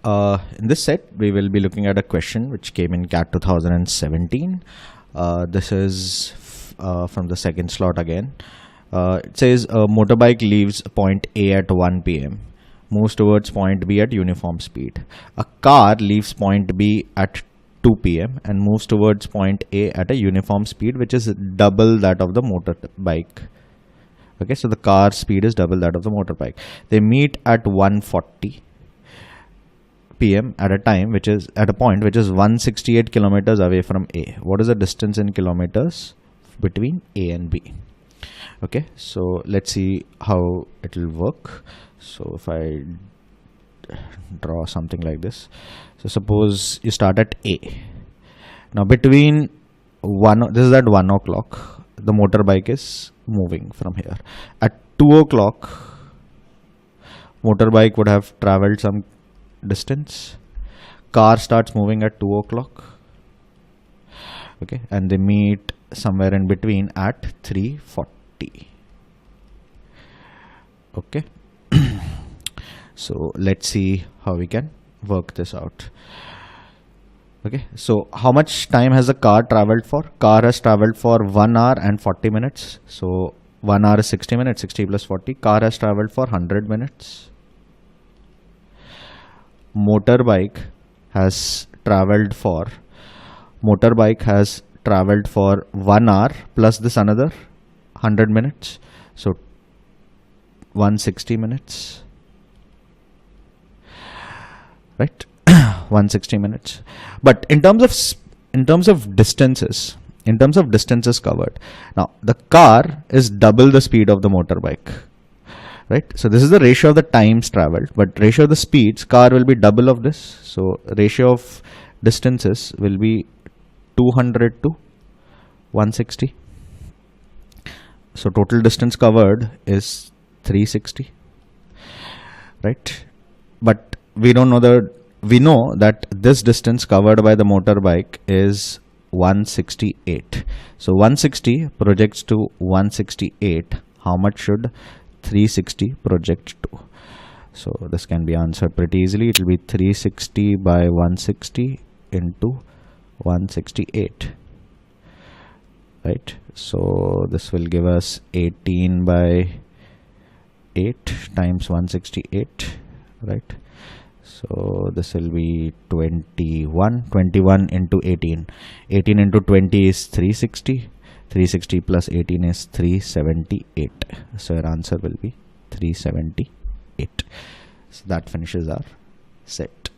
In this set, we will be looking at a question which came in CAT 2017. This is from the second slot again. It says a motorbike leaves point A at 1 p.m. moves towards point B at uniform speed. A car leaves point B at 2 p.m. and moves towards point A at a uniform speed, which is double that of the motorbike. Okay, so the car speed is double that of the motorbike. They meet at 1:40 p.m. at a time which is at a point which is 168 kilometers away from A. What is the distance in kilometers between A and B? Okay, so let's see how it will work. So if I draw something like this, so suppose you start at A. Now between this is at 1 o'clock, the motorbike is moving from here. At 2 o'clock, motorbike would have traveled some distance. Car starts moving at 2 o'clock. Okay, and they meet somewhere in between at 3:40. Okay. So let's see how we can work this out. Okay, so how much time has the car traveled for? Car has traveled for 1 hour and 40 minutes. So 1 hour is 60 minutes, 60 plus 40. Car has traveled for 100 minutes. Motorbike has traveled for 1 hour plus this another 100 minutes. So 160 minutes. Right. 160 minutes. But in terms of distances covered, now the car is double the speed of the motorbike, right? So this is the ratio of the times traveled, but ratio of the speeds, car will be double of this. So ratio of distances will be 200 to 160. So total distance covered is 360, right? But we know that this distance covered by the motorbike is 168. So 160 projects to 168. How much should 360 project to? So this can be answered pretty easily. It will be 360 by 160 into 168. Right. So this will give us 18 by 8 times 168. Right. So this will be 21 into 18. 18 into 20 is 360. 360 plus 18 is 378. So your answer will be 378. So that finishes our set.